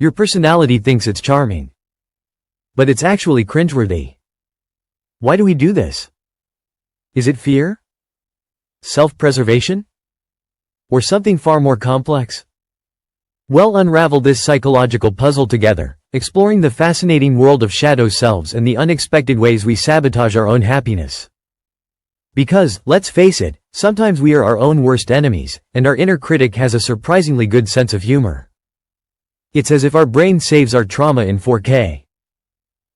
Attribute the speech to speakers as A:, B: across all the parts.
A: Your personality thinks it's charming. But it's actually cringeworthy. Why do we do this? Is it fear? Self-preservation? Or something far more complex? We'll unravel this psychological puzzle together, exploring the fascinating world of shadow selves and the unexpected ways we sabotage our own happiness. Because, let's face it, sometimes we are our own worst enemies, and our inner critic has a surprisingly good sense of humor. It's as if our brain saves our trauma in 4K.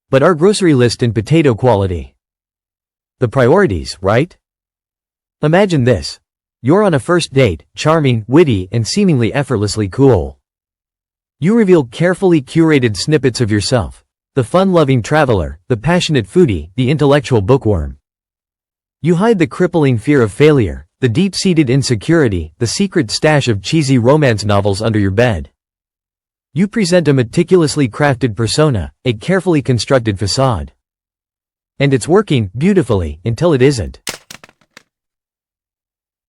A: But our grocery list in potato quality. The priorities, right? Imagine this. You're on a first date, charming, witty, and seemingly effortlessly cool. You reveal carefully curated snippets of yourself. The fun-loving traveler, the passionate foodie, the intellectual bookworm. You hide the crippling fear of failure, the deep-seated insecurity, the secret stash of cheesy romance novels under your bed. You present a meticulously crafted persona, a carefully constructed facade. And it's working beautifully until it isn't.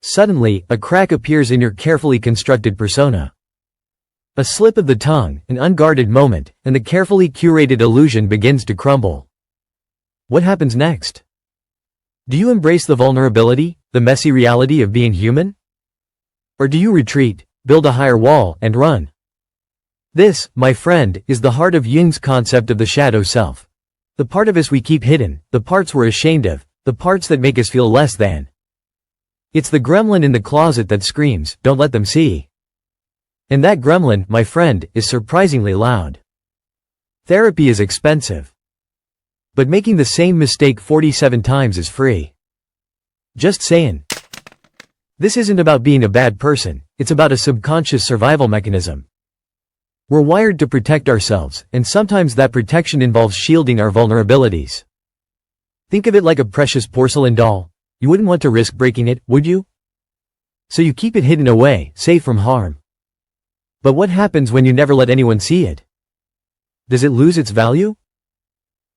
A: Suddenly, a crack appears in your carefully constructed persona. A slip of the tongue, an unguarded moment, and the carefully curated illusion begins to crumble. What happens next? Do you embrace the vulnerability, the messy reality of being human? Or do you retreat, build a higher wall, and run? This, my friend, is the heart of Jung's concept of the shadow self. The part of us we keep hidden, the parts we're ashamed of, the parts that make us feel less than. It's the gremlin in the closet that screams, "Don't let them see." And that gremlin, my friend, is surprisingly loud. Therapy is expensive. But making the same mistake 47 times is free. Just saying. This isn't about being a bad person, it's about a subconscious survival mechanism. We're wired to protect ourselves, and sometimes that protection involves shielding our vulnerabilities. Think of it like a precious porcelain doll. You wouldn't want to risk breaking it, would you? So you keep it hidden away, safe from harm. But what happens when you never let anyone see it? Does it lose its value?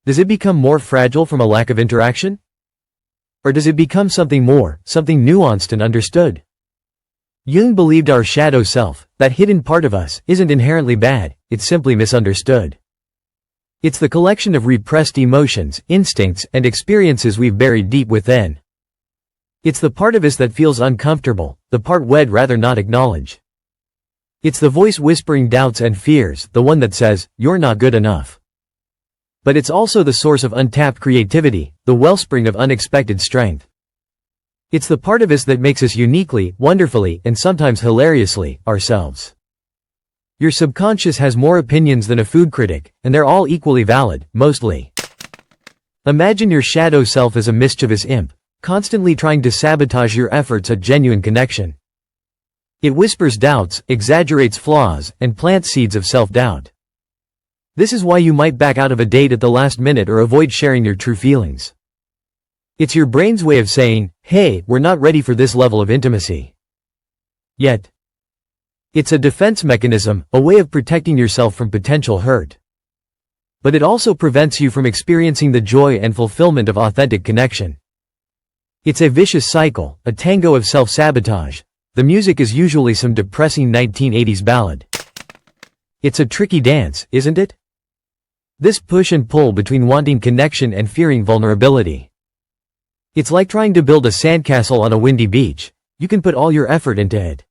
A: Does it become more fragile from a lack of interaction? Or does it become something more, something nuanced and understood? Jung believed our shadow self, that hidden part of us, isn't inherently bad, it's simply misunderstood. It's the collection of repressed emotions, instincts, and experiences we've buried deep within. It's the part of us that feels uncomfortable, the part we'd rather not acknowledge. It's the voice whispering doubts and fears, the one that says, "You're not good enough." But it's also the source of untapped creativity, the wellspring of unexpected strength. It's the part of us that makes us uniquely, wonderfully, and sometimes hilariously, ourselves. Your subconscious has more opinions than a food critic, and they're all equally valid, mostly. Imagine your shadow self as a mischievous imp, constantly trying to sabotage your efforts at genuine connection. It whispers doubts, exaggerates flaws, and plants seeds of self-doubt. This is why you might back out of a date at the last minute or avoid sharing your true feelings. It's your brain's way of saying, "Hey, we're not ready for this level of intimacy." Yet, it's a defense mechanism, a way of protecting yourself from potential hurt. But it also prevents you from experiencing the joy and fulfillment of authentic connection. It's a vicious cycle, a tango of self-sabotage. The music is usually some depressing 1980s ballad. It's a tricky dance, isn't it? This push and pull between wanting connection and fearing vulnerability. It's like trying to build a sandcastle on a windy beach. You can put all your effort into it.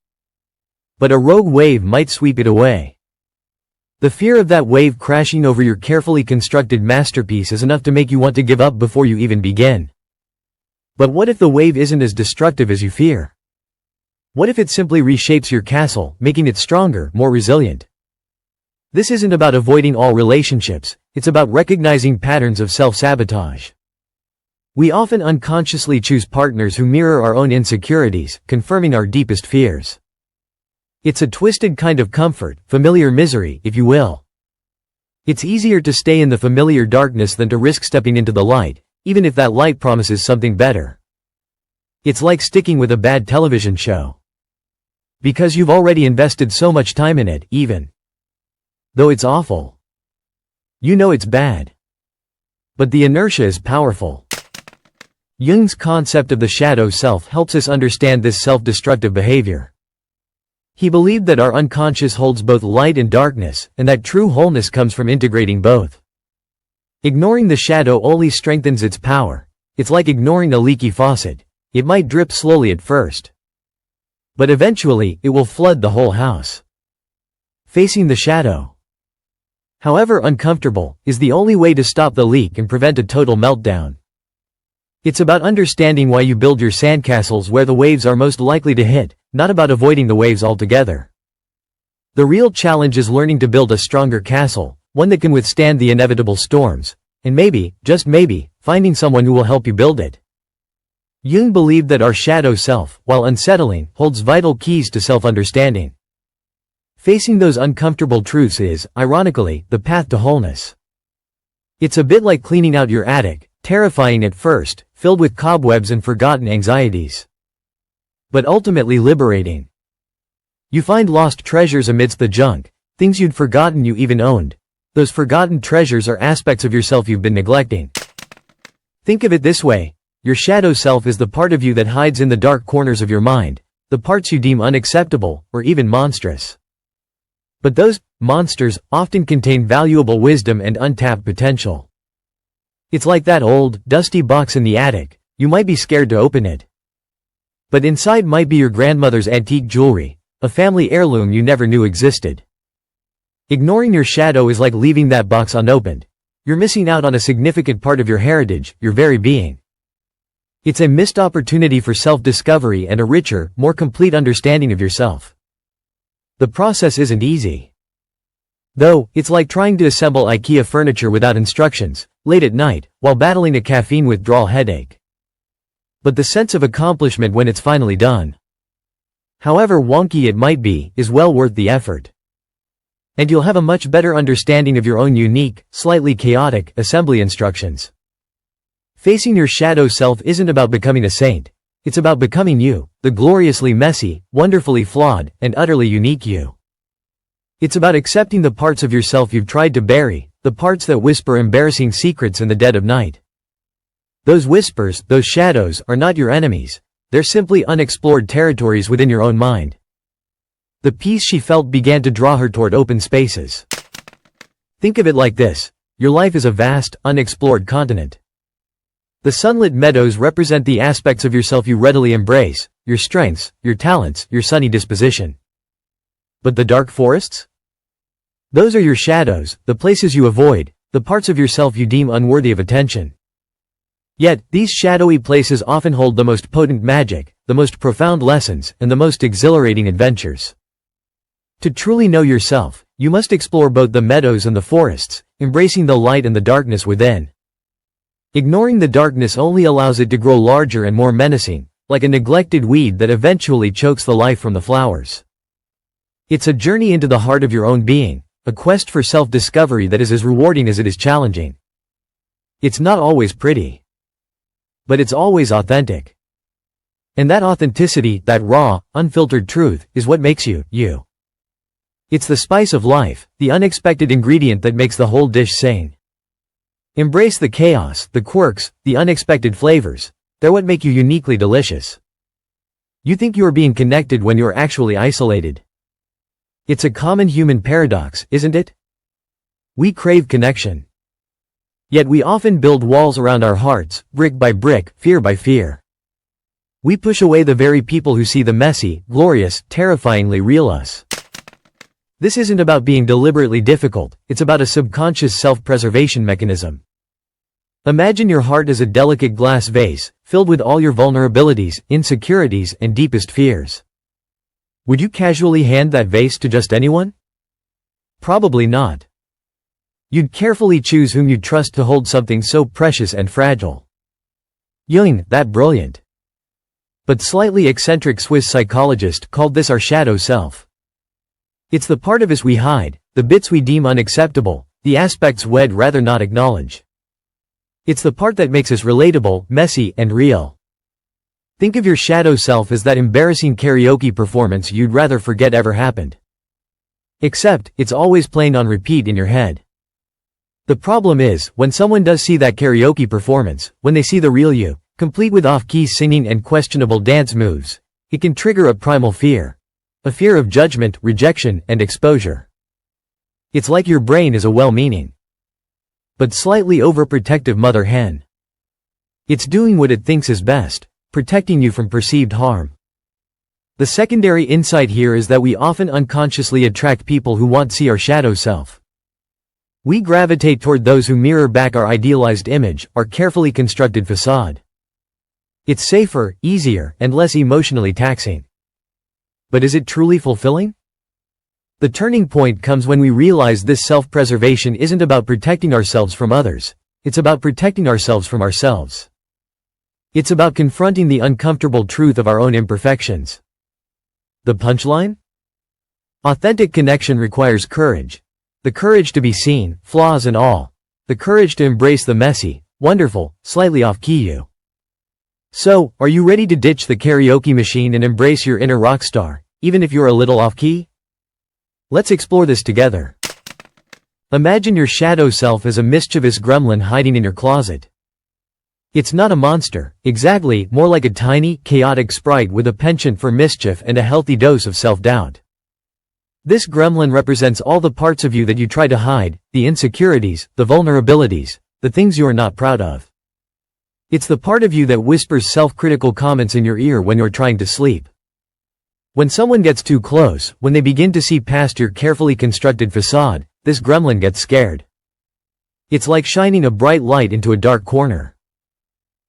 A: But a rogue wave might sweep it away. The fear of that wave crashing over your carefully constructed masterpiece is enough to make you want to give up before you even begin. But what if the wave isn't as destructive as you fear? What if it simply reshapes your castle, making it stronger, more resilient? This isn't about avoiding all relationships, it's about recognizing patterns of self-sabotage. We often unconsciously choose partners who mirror our own insecurities, confirming our deepest fears. It's a twisted kind of comfort, familiar misery, if you will. It's easier to stay in the familiar darkness than to risk stepping into the light, even if that light promises something better. It's like sticking with a bad television show. Because you've already invested so much time in it, even though it's awful. You know it's bad. But the inertia is powerful. Jung's concept of the shadow self helps us understand this self-destructive behavior. He believed that our unconscious holds both light and darkness, and that true wholeness comes from integrating both. Ignoring the shadow only strengthens its power. It's like ignoring a leaky faucet. It might drip slowly at first, but eventually, it will flood the whole house. Facing the shadow, however uncomfortable, is the only way to stop the leak and prevent a total meltdown. It's about understanding why you build your sandcastles where the waves are most likely to hit, not about avoiding the waves altogether. The real challenge is learning to build a stronger castle, one that can withstand the inevitable storms, and maybe, just maybe, finding someone who will help you build it. Jung believed that our shadow self, while unsettling, holds vital keys to self-understanding. Facing those uncomfortable truths is, ironically, the path to wholeness. It's a bit like cleaning out your attic, terrifying at first, filled with cobwebs and forgotten anxieties, but ultimately liberating. You find lost treasures amidst the junk, things you'd forgotten you even owned. Those forgotten treasures are aspects of yourself you've been neglecting. Think of it this way. Your shadow self is the part of you that hides in the dark corners of your mind, the parts you deem unacceptable, or even monstrous. But those monsters often contain valuable wisdom and untapped potential. It's like that old, dusty box in the attic. You might be scared to open it, but inside might be your grandmother's antique jewelry, a family heirloom you never knew existed. Ignoring your shadow is like leaving that box unopened. You're missing out on a significant part of your heritage, your very being. It's a missed opportunity for self-discovery and a richer, more complete understanding of yourself. The process isn't easy, though. It's like trying to assemble IKEA furniture without instructions, late at night, while battling a caffeine withdrawal headache. But the sense of accomplishment when it's finally done, however wonky it might be, is well worth the effort. And you'll have a much better understanding of your own unique, slightly chaotic, assembly instructions. Facing your shadow self isn't about becoming a saint. It's about becoming you, the gloriously messy, wonderfully flawed, and utterly unique you. It's about accepting the parts of yourself you've tried to bury, the parts that whisper embarrassing secrets in the dead of night. Those whispers, those shadows, are not your enemies. They're simply unexplored territories within your own mind. The peace she felt began to draw her toward open spaces. Think of it like this. Your life is a vast, unexplored continent. The sunlit meadows represent the aspects of yourself you readily embrace, your strengths, your talents, your sunny disposition. But the dark forests? Those are your shadows, the places you avoid, the parts of yourself you deem unworthy of attention. Yet, these shadowy places often hold the most potent magic, the most profound lessons, and the most exhilarating adventures. To truly know yourself, you must explore both the meadows and the forests, embracing the light and the darkness within. Ignoring the darkness only allows it to grow larger and more menacing, like a neglected weed that eventually chokes the life from the flowers. It's a journey into the heart of your own being, a quest for self-discovery that is as rewarding as it is challenging. It's not always pretty, but it's always authentic. And that authenticity, that raw, unfiltered truth, is what makes you, you. It's the spice of life, the unexpected ingredient that makes the whole dish sing. Embrace the chaos, the quirks, the unexpected flavors. They're what make you uniquely delicious. You think you are being connected when you're actually isolated. It's a common human paradox, isn't it? We crave connection, yet we often build walls around our hearts, brick by brick, fear by fear. We push away the very people who see the messy, glorious, terrifyingly real us. This isn't about being deliberately difficult, it's about a subconscious self-preservation mechanism. Imagine your heart as a delicate glass vase, filled with all your vulnerabilities, insecurities, and deepest fears. Would you casually hand that vase to just anyone? Probably not. You'd carefully choose whom you'd trust to hold something so precious and fragile. Jung, that brilliant but slightly eccentric Swiss psychologist, called this our shadow self. It's the part of us we hide, the bits we deem unacceptable, the aspects we'd rather not acknowledge. It's the part that makes us relatable, messy, and real. Think of your shadow self as that embarrassing karaoke performance you'd rather forget ever happened. Except, it's always playing on repeat in your head. The problem is, when someone does see that karaoke performance, when they see the real you, complete with off-key singing and questionable dance moves, it can trigger a primal fear. A fear of judgment, rejection, and exposure. It's like your brain is a well-meaning, but slightly overprotective mother hen. It's doing what it thinks is best, protecting you from perceived harm. The secondary insight here is that we often unconsciously attract people who want to see our shadow self. We gravitate toward those who mirror back our idealized image, our carefully constructed facade. It's safer, easier, and less emotionally taxing. But is it truly fulfilling? The turning point comes when we realize this self-preservation isn't about protecting ourselves from others. It's about protecting ourselves from ourselves. It's about confronting the uncomfortable truth of our own imperfections. The punchline? Authentic connection requires courage. The courage to be seen, flaws and all. The courage to embrace the messy, wonderful, slightly off-key you. So, are you ready to ditch the karaoke machine and embrace your inner rock star, even if you're a little off-key? Let's explore this together. Imagine your shadow self as a mischievous gremlin hiding in your closet. It's not a monster, exactly, more like a tiny, chaotic sprite with a penchant for mischief and a healthy dose of self-doubt. This gremlin represents all the parts of you that you try to hide, the insecurities, the vulnerabilities, the things you are not proud of. It's the part of you that whispers self-critical comments in your ear when you're trying to sleep. When someone gets too close, when they begin to see past your carefully constructed facade, this gremlin gets scared. It's like shining a bright light into a dark corner.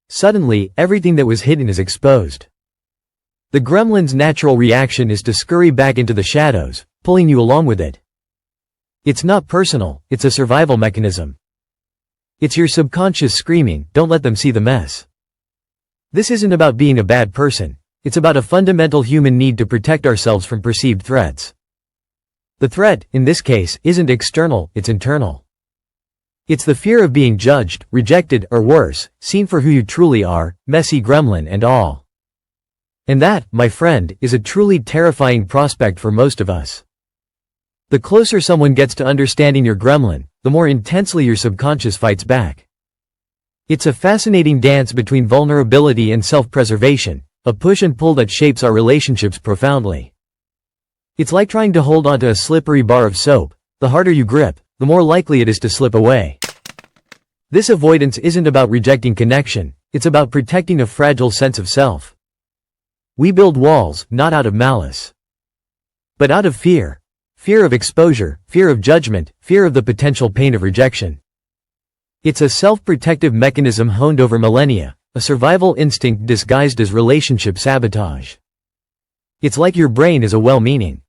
A: Suddenly, everything that was hidden is exposed. The gremlin's natural reaction is to scurry back into the shadows, pulling you along with it. It's not personal, it's a survival mechanism. It's your subconscious screaming, don't let them see the mess. This isn't about being a bad person. It's about a fundamental human need to protect ourselves from perceived threats. The threat, in this case, isn't external, it's internal. It's the fear of being judged, rejected, or worse, seen for who you truly are, messy gremlin and all. And that, my friend, is a truly terrifying prospect for most of us. The closer someone gets to understanding your gremlin, the more intensely your subconscious fights back. It's a fascinating dance between vulnerability and self-preservation, a push and pull that shapes our relationships profoundly. It's like trying to hold onto a slippery bar of soap. The harder you grip, the more likely it is to slip away. This avoidance isn't about rejecting connection, it's about protecting a fragile sense of self. We build walls, not out of malice, but out of fear. Fear of exposure, fear of judgment, fear of the potential pain of rejection. It's a self-protective mechanism honed over millennia, a survival instinct disguised as relationship sabotage. It's like your brain is a well-meaning,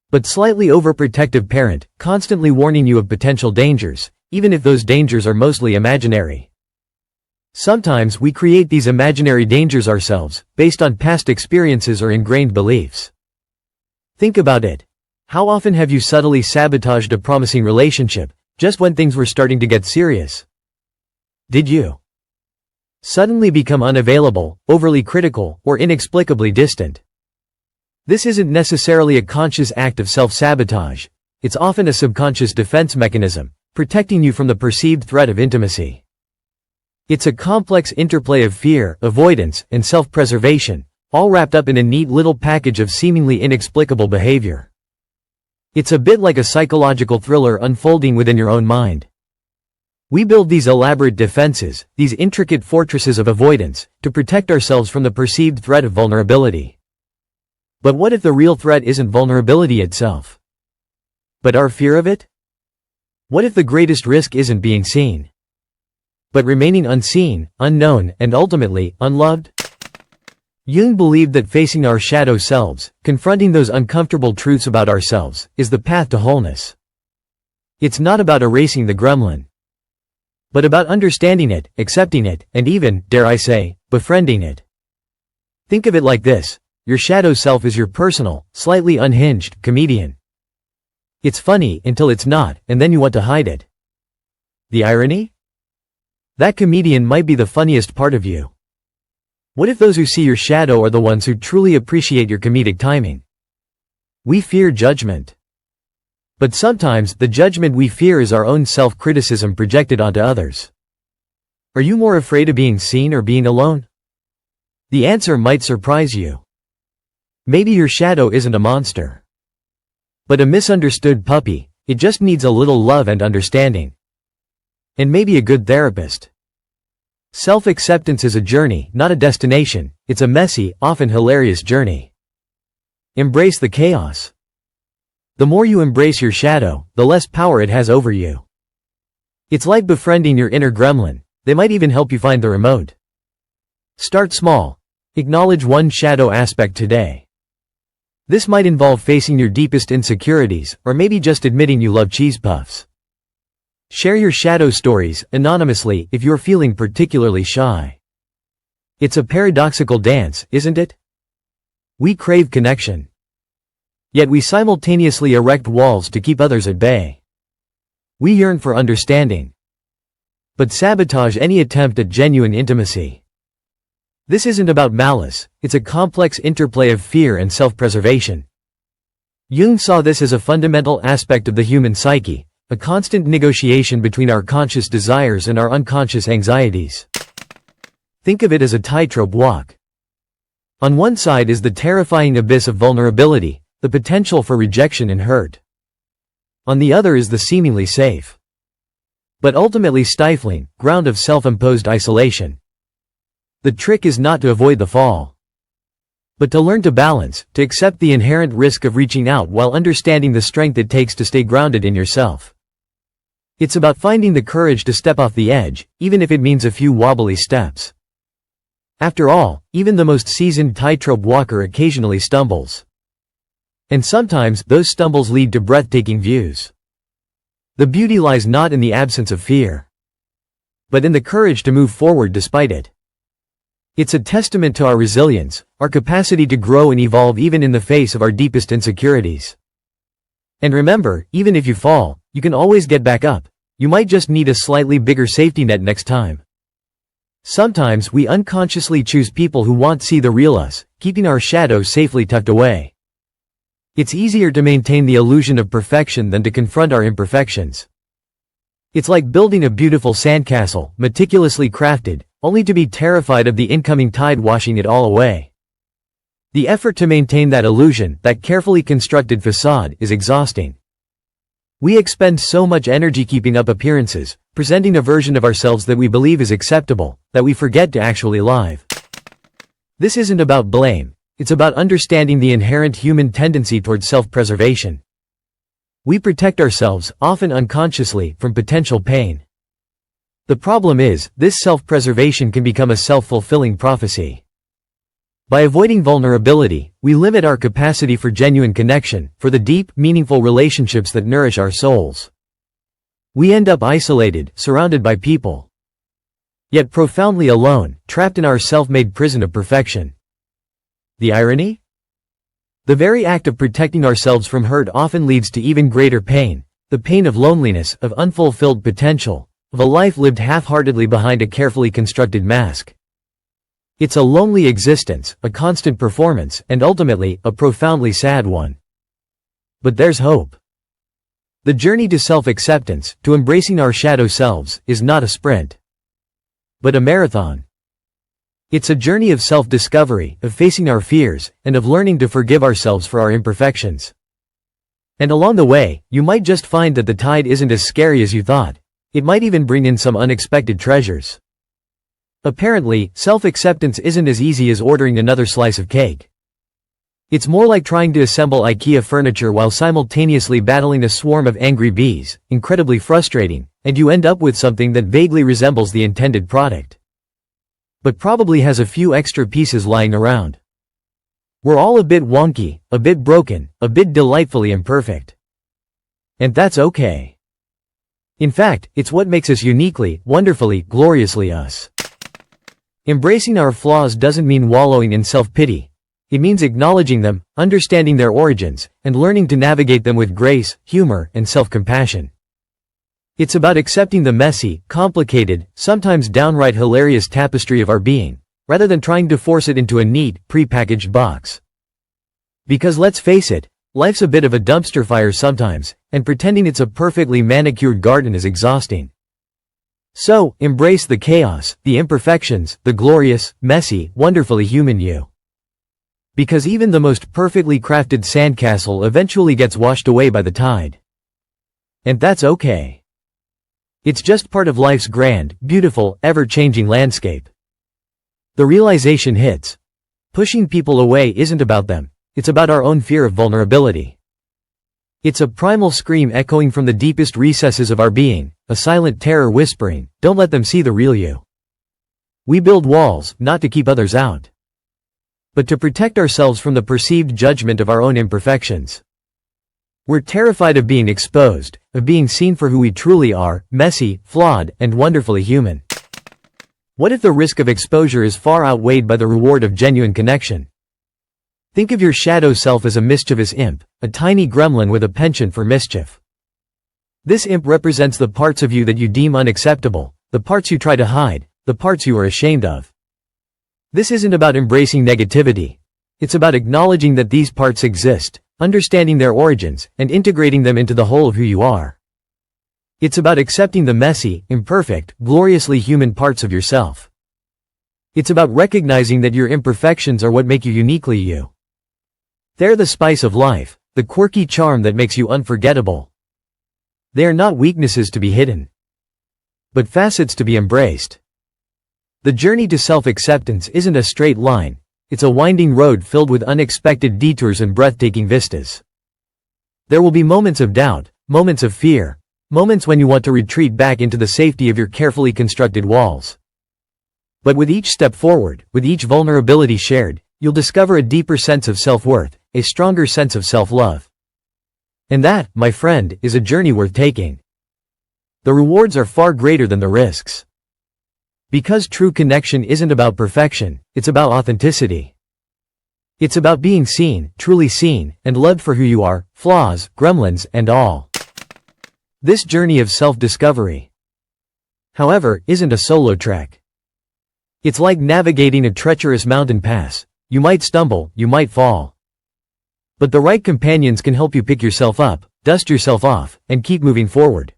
A: but slightly overprotective parent, constantly warning you of potential dangers, even if those dangers are mostly imaginary. Sometimes we create these imaginary dangers ourselves, based on past experiences or ingrained beliefs. Think about it. How often have you subtly sabotaged a promising relationship, just when things were starting to get serious? Did you suddenly become unavailable, overly critical, or inexplicably distant? This isn't necessarily a conscious act of self-sabotage. It's often a subconscious defense mechanism, protecting you from the perceived threat of intimacy. It's a complex interplay of fear, avoidance, and self-preservation, all wrapped up in a neat little package of seemingly inexplicable behavior. It's a bit like a psychological thriller unfolding within your own mind. We build these elaborate defenses, these intricate fortresses of avoidance, to protect ourselves from the perceived threat of vulnerability. But what if the real threat isn't vulnerability itself, but our fear of it? What if the greatest risk isn't being seen, but remaining unseen, unknown, and ultimately, unloved? Jung believed that facing our shadow selves, confronting those uncomfortable truths about ourselves, is the path to wholeness. It's not about erasing the gremlin, but about understanding it, accepting it, and even, dare I say, befriending it. Think of it like this. Your shadow self is your personal, slightly unhinged, comedian. It's funny until it's not, and then you want to hide it. The irony? That comedian might be the funniest part of you. What if those who see your shadow are the ones who truly appreciate your comedic timing? We fear judgment. But sometimes, the judgment we fear is our own self-criticism projected onto others. Are you more afraid of being seen or being alone? The answer might surprise you. Maybe your shadow isn't a monster, but a misunderstood puppy. It just needs a little love and understanding. And maybe a good therapist. Self-acceptance is a journey, not a destination. It's a messy, often hilarious journey. Embrace the chaos. The more you embrace your shadow, the less power it has over you. It's like befriending your inner gremlin. They might even help you find the remote. Start small. Acknowledge one shadow aspect today. This might involve facing your deepest insecurities, or maybe just admitting you love cheese puffs. Share your shadow stories, anonymously, if you're feeling particularly shy. It's a paradoxical dance, isn't it? We crave connection. Yet we simultaneously erect walls to keep others at bay. We yearn for understanding, but sabotage any attempt at genuine intimacy. This isn't about malice, it's a complex interplay of fear and self-preservation. Jung saw this as a fundamental aspect of the human psyche, a constant negotiation between our conscious desires and our unconscious anxieties. Think of it as a tightrope walk. On one side is the terrifying abyss of vulnerability, the potential for rejection and hurt. On the other is the seemingly safe, but ultimately stifling, ground of self-imposed isolation. The trick is not to avoid the fall, but to learn to balance, to accept the inherent risk of reaching out while understanding the strength it takes to stay grounded in yourself. It's about finding the courage to step off the edge, even if it means a few wobbly steps. After all, even the most seasoned tightrope walker occasionally stumbles. And sometimes, those stumbles lead to breathtaking views. The beauty lies not in the absence of fear, but in the courage to move forward despite it. It's a testament to our resilience, our capacity to grow and evolve even in the face of our deepest insecurities. And remember, even if you fall, you can always get back up. You might just need a slightly bigger safety net next time. Sometimes we unconsciously choose people who won't see the real us, keeping our shadows safely tucked away. It's easier to maintain the illusion of perfection than to confront our imperfections. It's like building a beautiful sandcastle, meticulously crafted, only to be terrified of the incoming tide washing it all away. The effort to maintain that illusion, that carefully constructed facade, is exhausting. We expend so much energy keeping up appearances, presenting a version of ourselves that we believe is acceptable, that we forget to actually live. This isn't about blame, it's about understanding the inherent human tendency towards self-preservation. We protect ourselves, often unconsciously, from potential pain. The problem is, this self-preservation can become a self-fulfilling prophecy. By avoiding vulnerability, we limit our capacity for genuine connection, for the deep, meaningful relationships that nourish our souls. We end up isolated, surrounded by people, yet profoundly alone, trapped in our self-made prison of perfection. The irony? The very act of protecting ourselves from hurt often leads to even greater pain, the pain of loneliness, of unfulfilled potential, of a life lived half-heartedly behind a carefully constructed mask. It's a lonely existence, a constant performance, and ultimately, a profoundly sad one. But there's hope. The journey to self-acceptance, to embracing our shadow selves, is not a sprint, but a marathon. It's a journey of self-discovery, of facing our fears, and of learning to forgive ourselves for our imperfections. And along the way, you might just find that the tide isn't as scary as you thought. It might even bring in some unexpected treasures. Apparently, self-acceptance isn't as easy as ordering another slice of cake. It's more like trying to assemble IKEA furniture while simultaneously battling a swarm of angry bees, incredibly frustrating, and you end up with something that vaguely resembles the intended product, but probably has a few extra pieces lying around. We're all a bit wonky, a bit broken, a bit delightfully imperfect. And that's okay. In fact, it's what makes us uniquely, wonderfully, gloriously us. Embracing our flaws doesn't mean wallowing in self-pity. It means acknowledging them, understanding their origins, and learning to navigate them with grace, humor, and self-compassion. It's about accepting the messy, complicated, sometimes downright hilarious tapestry of our being, rather than trying to force it into a neat, pre-packaged box. Because let's face it, life's a bit of a dumpster fire sometimes, and pretending it's a perfectly manicured garden is exhausting. So, embrace the chaos, the imperfections, the glorious, messy, wonderfully human you. Because even the most perfectly crafted sandcastle eventually gets washed away by the tide. And that's okay. It's just part of life's grand, beautiful, ever-changing landscape. The realization hits. Pushing people away isn't about them, it's about our own fear of vulnerability. It's a primal scream echoing from the deepest recesses of our being, a silent terror whispering, don't let them see the real you. We build walls, not to keep others out, but to protect ourselves from the perceived judgment of our own imperfections. We're terrified of being exposed, of being seen for who we truly are, messy, flawed, and wonderfully human. What if the risk of exposure is far outweighed by the reward of genuine connection? Think of your shadow self as a mischievous imp, a tiny gremlin with a penchant for mischief. This imp represents the parts of you that you deem unacceptable, the parts you try to hide, the parts you are ashamed of. This isn't about embracing negativity. It's about acknowledging that these parts exist, understanding their origins, and integrating them into the whole of who you are. It's about accepting the messy, imperfect, gloriously human parts of yourself. It's about recognizing that your imperfections are what make you uniquely you. They're the spice of life, the quirky charm that makes you unforgettable. They are not weaknesses to be hidden, but facets to be embraced. The journey to self-acceptance isn't a straight line, it's a winding road filled with unexpected detours and breathtaking vistas. There will be moments of doubt, moments of fear, moments when you want to retreat back into the safety of your carefully constructed walls. But with each step forward, with each vulnerability shared, you'll discover a deeper sense of self-worth, a stronger sense of self-love. And that, my friend, is a journey worth taking. The rewards are far greater than the risks. Because true connection isn't about perfection, it's about authenticity. It's about being seen, truly seen, and loved for who you are, flaws, gremlins, and all. This journey of self-discovery, however, isn't a solo trek. It's like navigating a treacherous mountain pass. You might stumble, you might fall. But the right companions can help you pick yourself up, dust yourself off, and keep moving forward.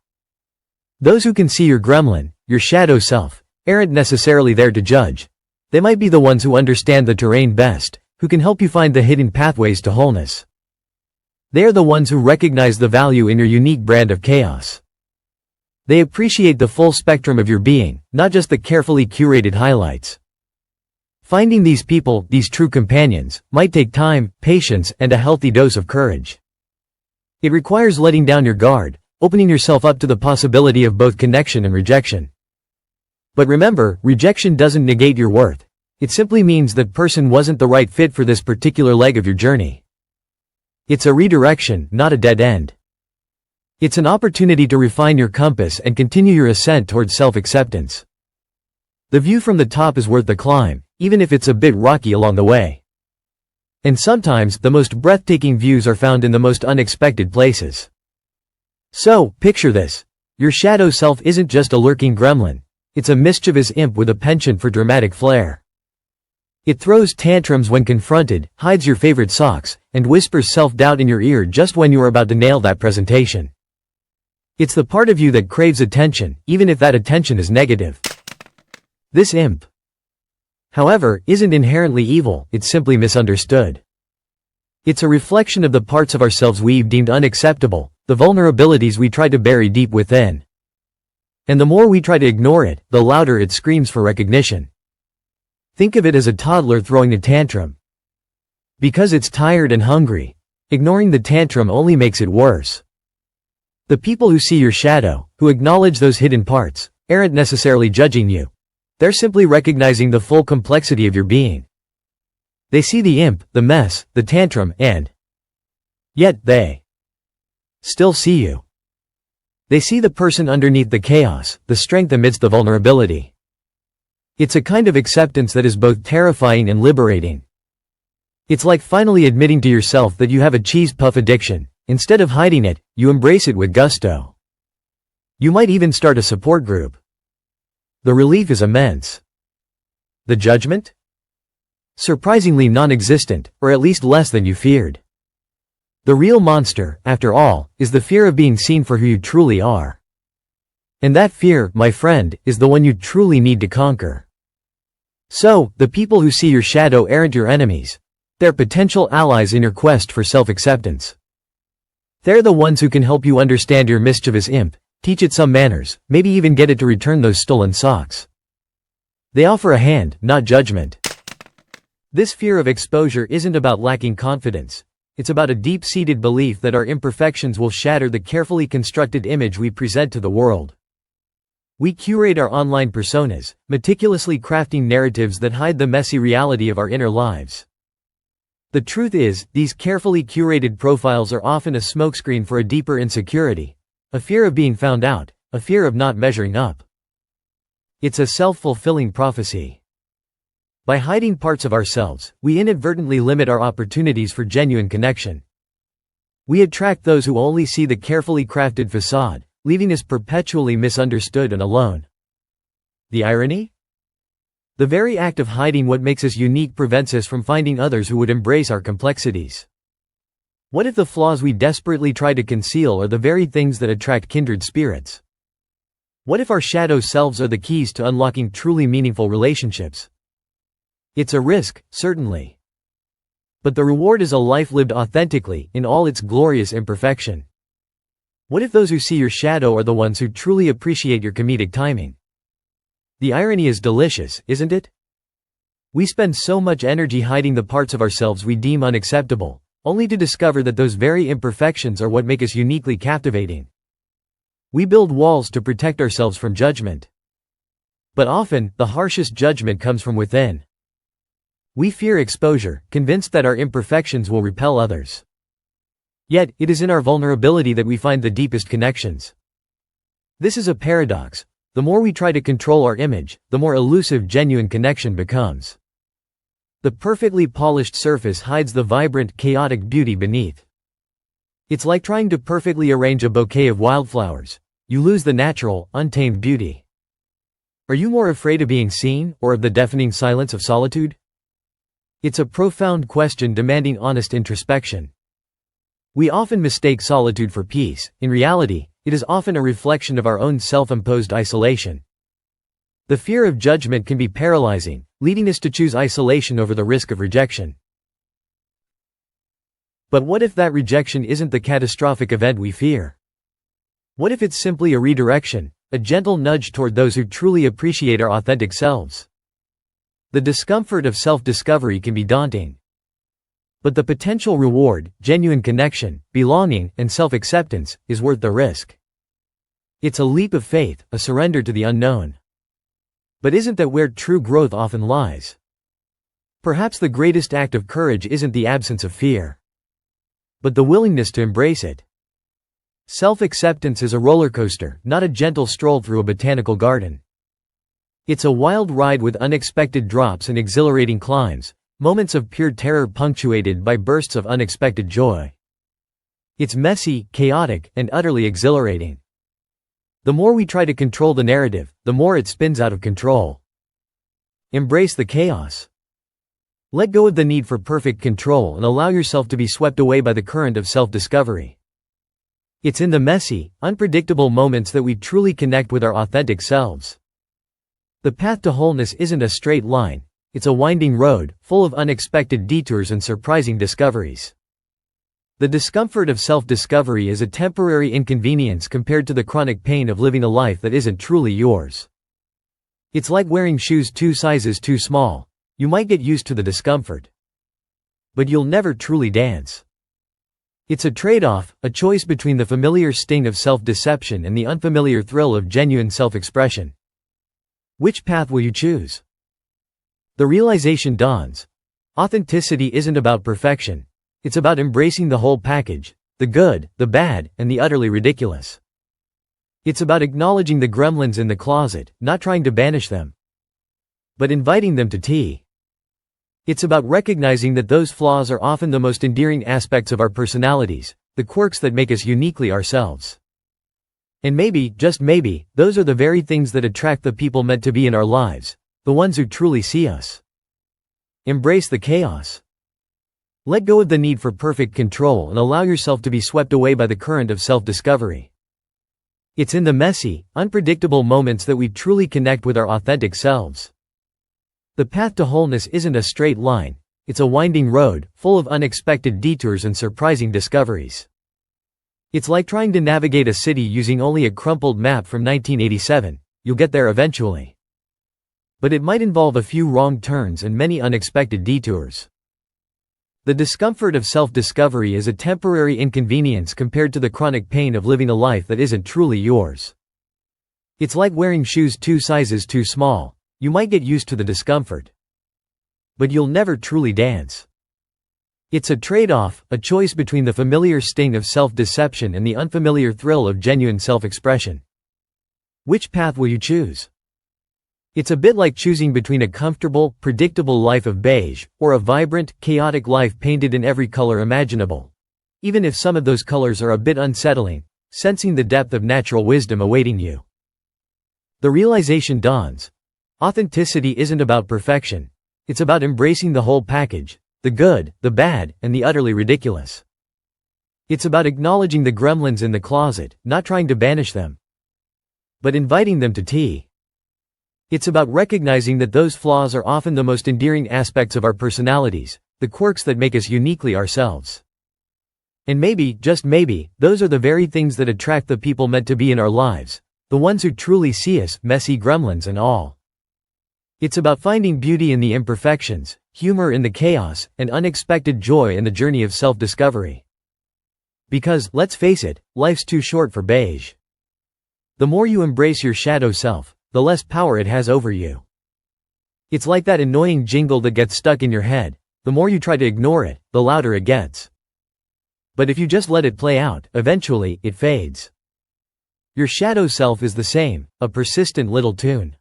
A: Those who can see your gremlin, your shadow self, aren't necessarily there to judge. They might be the ones who understand the terrain best, who can help you find the hidden pathways to wholeness. They are the ones who recognize the value in your unique brand of chaos. They appreciate the full spectrum of your being, not just the carefully curated highlights. Finding these people, these true companions, might take time, patience, and a healthy dose of courage. It requires letting down your guard, opening yourself up to the possibility of both connection and rejection. But remember, rejection doesn't negate your worth. It simply means that person wasn't the right fit for this particular leg of your journey. It's a redirection, not a dead end. It's an opportunity to refine your compass and continue your ascent towards self-acceptance. The view from the top is worth the climb, even if it's a bit rocky along the way. And sometimes, the most breathtaking views are found in the most unexpected places. So, picture this. Your shadow self isn't just a lurking gremlin. It's a mischievous imp with a penchant for dramatic flair. It throws tantrums when confronted, hides your favorite socks, and whispers self-doubt in your ear just when you are about to nail that presentation. It's the part of you that craves attention, even if that attention is negative. This imp, however, isn't inherently evil, it's simply misunderstood. It's a reflection of the parts of ourselves we've deemed unacceptable, the vulnerabilities we try to bury deep within. And the more we try to ignore it, the louder it screams for recognition. Think of it as a toddler throwing a tantrum. Because it's tired and hungry, ignoring the tantrum only makes it worse. The people who see your shadow, who acknowledge those hidden parts, aren't necessarily judging you. They're simply recognizing the full complexity of your being. They see the imp, the mess, the tantrum, and yet they still see you. They see the person underneath the chaos, the strength amidst the vulnerability. It's a kind of acceptance that is both terrifying and liberating. It's like finally admitting to yourself that you have a cheese puff addiction. Instead of hiding it, you embrace it with gusto. You might even start a support group. The relief is immense. The judgment? Surprisingly non-existent, or at least less than you feared. The real monster, after all, is the fear of being seen for who you truly are. And that fear, my friend, is the one you truly need to conquer. So, the people who see your shadow aren't your enemies. They're potential allies in your quest for self-acceptance. They're the ones who can help you understand your mischievous imp, teach it some manners, maybe even get it to return those stolen socks. They offer a hand, not judgment. This fear of exposure isn't about lacking confidence. It's about a deep-seated belief that our imperfections will shatter the carefully constructed image we present to the world. We curate our online personas, meticulously crafting narratives that hide the messy reality of our inner lives. The truth is, these carefully curated profiles are often a smokescreen for a deeper insecurity, a fear of being found out, a fear of not measuring up. It's a self-fulfilling prophecy. By hiding parts of ourselves, we inadvertently limit our opportunities for genuine connection. We attract those who only see the carefully crafted facade, leaving us perpetually misunderstood and alone. The irony? The very act of hiding what makes us unique prevents us from finding others who would embrace our complexities. What if the flaws we desperately try to conceal are the very things that attract kindred spirits? What if our shadow selves are the keys to unlocking truly meaningful relationships? It's a risk, certainly. But the reward is a life lived authentically, in all its glorious imperfection. What if those who see your shadow are the ones who truly appreciate your comedic timing? The irony is delicious, isn't it? We spend so much energy hiding the parts of ourselves we deem unacceptable, only to discover that those very imperfections are what make us uniquely captivating. We build walls to protect ourselves from judgment. But often, the harshest judgment comes from within. We fear exposure, convinced that our imperfections will repel others. Yet, it is in our vulnerability that we find the deepest connections. This is a paradox. The more we try to control our image, the more elusive genuine connection becomes. The perfectly polished surface hides the vibrant, chaotic beauty beneath. It's like trying to perfectly arrange a bouquet of wildflowers. You lose the natural, untamed beauty. Are you more afraid of being seen, or of the deafening silence of solitude? It's a profound question demanding honest introspection. We often mistake solitude for peace. In reality, it is often a reflection of our own self-imposed isolation. The fear of judgment can be paralyzing, leading us to choose isolation over the risk of rejection. But what if that rejection isn't the catastrophic event we fear? What if it's simply a redirection, a gentle nudge toward those who truly appreciate our authentic selves? The discomfort of self-discovery can be daunting. But the potential reward, genuine connection, belonging, and self-acceptance, is worth the risk. It's a leap of faith, a surrender to the unknown. But isn't that where true growth often lies? Perhaps the greatest act of courage isn't the absence of fear, but the willingness to embrace it. Self-acceptance is a roller coaster, not a gentle stroll through a botanical garden. It's a wild ride with unexpected drops and exhilarating climbs, moments of pure terror punctuated by bursts of unexpected joy. It's messy, chaotic, and utterly exhilarating. The more we try to control the narrative, the more it spins out of control. Embrace the chaos. Let go of the need for perfect control and allow yourself to be swept away by the current of self-discovery. It's in the messy, unpredictable moments that we truly connect with our authentic selves. The path to wholeness isn't a straight line. It's a winding road, full of unexpected detours and surprising discoveries. The discomfort of self-discovery is a temporary inconvenience compared to the chronic pain of living a life that isn't truly yours. It's like wearing shoes 2 sizes too small. You might get used to the discomfort, but you'll never truly dance. It's a trade-off, a choice between the familiar sting of self-deception and the unfamiliar thrill of genuine self-expression. Which path will you choose? The realization dawns. Authenticity isn't about perfection. It's about embracing the whole package, the good, the bad, and the utterly ridiculous. It's about acknowledging the gremlins in the closet, not trying to banish them, but inviting them to tea. It's about recognizing that those flaws are often the most endearing aspects of our personalities, the quirks that make us uniquely ourselves. And maybe, just maybe, those are the very things that attract the people meant to be in our lives, the ones who truly see us. Embrace the chaos. Let go of the need for perfect control and allow yourself to be swept away by the current of self-discovery. It's in the messy, unpredictable moments that we truly connect with our authentic selves. The path to wholeness isn't a straight line. It's a winding road, full of unexpected detours and surprising discoveries. It's like trying to navigate a city using only a crumpled map from 1987. You'll get there eventually. But it might involve a few wrong turns and many unexpected detours. The discomfort of self-discovery is a temporary inconvenience compared to the chronic pain of living a life that isn't truly yours. It's like wearing shoes 2 sizes too small. You might get used to the discomfort, but you'll never truly dance. It's a trade-off, a choice between the familiar sting of self-deception and the unfamiliar thrill of genuine self-expression. Which path will you choose? It's a bit like choosing between a comfortable, predictable life of beige, or a vibrant, chaotic life painted in every color imaginable. Even if some of those colors are a bit unsettling, sensing the depth of natural wisdom awaiting you. The realization dawns. Authenticity isn't about perfection. It's about embracing the whole package, the good, the bad, and the utterly ridiculous. It's about acknowledging the gremlins in the closet, not trying to banish them, but inviting them to tea. It's about recognizing that those flaws are often the most endearing aspects of our personalities, the quirks that make us uniquely ourselves. And maybe, just maybe, those are the very things that attract the people meant to be in our lives, the ones who truly see us, messy gremlins and all. It's about finding beauty in the imperfections, humor in the chaos, and unexpected joy in the journey of self-discovery. Because, let's face it, life's too short for beige. The more you embrace your shadow self, the less power it has over you. It's like that annoying jingle that gets stuck in your head. The more you try to ignore it, the louder it gets. But if you just let it play out, eventually, it fades. Your shadow self is the same, a persistent little tune.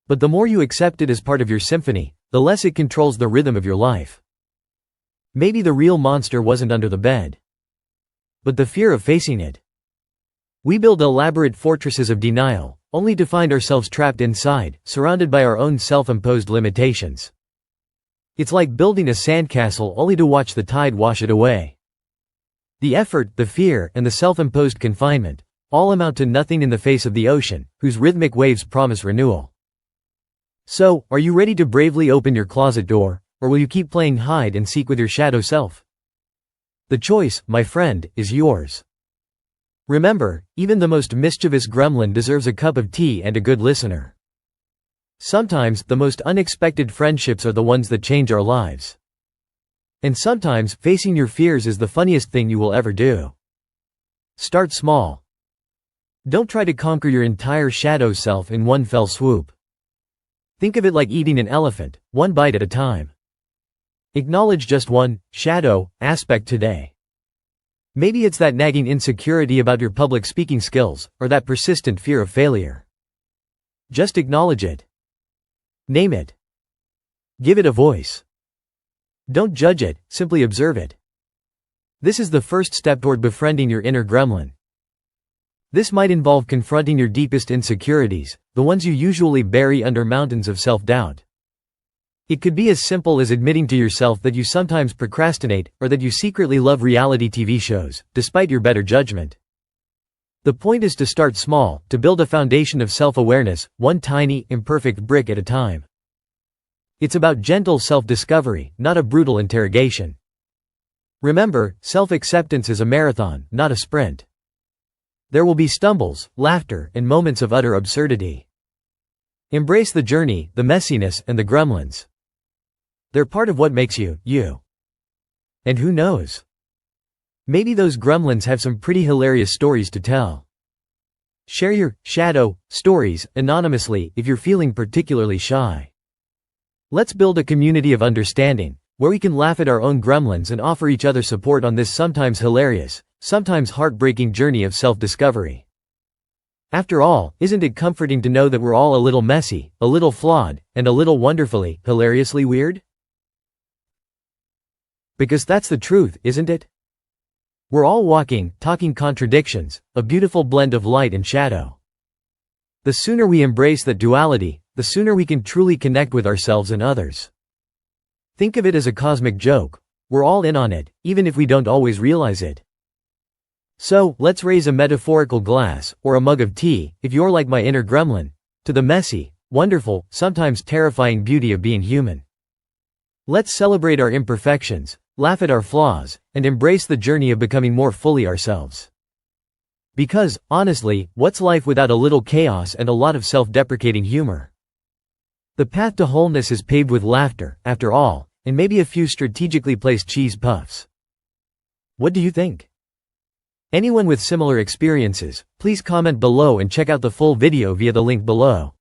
A: But the more you accept it as part of your symphony, the less it controls the rhythm of your life. Maybe the real monster wasn't under the bed, but the fear of facing it. We build elaborate fortresses of denial, only to find ourselves trapped inside, surrounded by our own self-imposed limitations. It's like building a sandcastle only to watch the tide wash it away. The effort, the fear, and the self-imposed confinement all amount to nothing in the face of the ocean, whose rhythmic waves promise renewal. So, are you ready to bravely open your closet door, or will you keep playing hide and seek with your shadow self? The choice, my friend, is yours. Remember, even the most mischievous gremlin deserves a cup of tea and a good listener. Sometimes, the most unexpected friendships are the ones that change our lives. And sometimes, facing your fears is the funniest thing you will ever do. Start small. Don't try to conquer your entire shadow self in one fell swoop. Think of it like eating an elephant, one bite at a time. Acknowledge just one shadow aspect today. Maybe it's that nagging insecurity about your public speaking skills, or that persistent fear of failure. Just acknowledge it. Name it. Give it a voice. Don't judge it, simply observe it. This is the first step toward befriending your inner gremlin. This might involve confronting your deepest insecurities, the ones you usually bury under mountains of self-doubt. It could be as simple as admitting to yourself that you sometimes procrastinate, or that you secretly love reality TV shows, despite your better judgment. The point is to start small, to build a foundation of self-awareness, one tiny, imperfect brick at a time. It's about gentle self-discovery, not a brutal interrogation. Remember, self-acceptance is a marathon, not a sprint. There will be stumbles, laughter, and moments of utter absurdity. Embrace the journey, the messiness, and the gremlins. They're part of what makes you, you. And who knows? Maybe those gremlins have some pretty hilarious stories to tell. Share your shadow stories anonymously if you're feeling particularly shy. Let's build a community of understanding, where we can laugh at our own gremlins and offer each other support on this sometimes hilarious, sometimes heartbreaking journey of self-discovery. After all, isn't it comforting to know that we're all a little messy, a little flawed, and a little wonderfully, hilariously weird? Because that's the truth, isn't it? We're all walking, talking contradictions, a beautiful blend of light and shadow. The sooner we embrace that duality, the sooner we can truly connect with ourselves and others. Think of it as a cosmic joke. We're all in on it, even if we don't always realize it. So, let's raise a metaphorical glass, or a mug of tea, if you're like my inner gremlin, to the messy, wonderful, sometimes terrifying beauty of being human. Let's celebrate our imperfections, laugh at our flaws, and embrace the journey of becoming more fully ourselves. Because, honestly, what's life without a little chaos and a lot of self-deprecating humor? The path to wholeness is paved with laughter, after all, and maybe a few strategically placed cheese puffs. What do you think? Anyone with similar experiences, please comment below and check out the full video via the link below.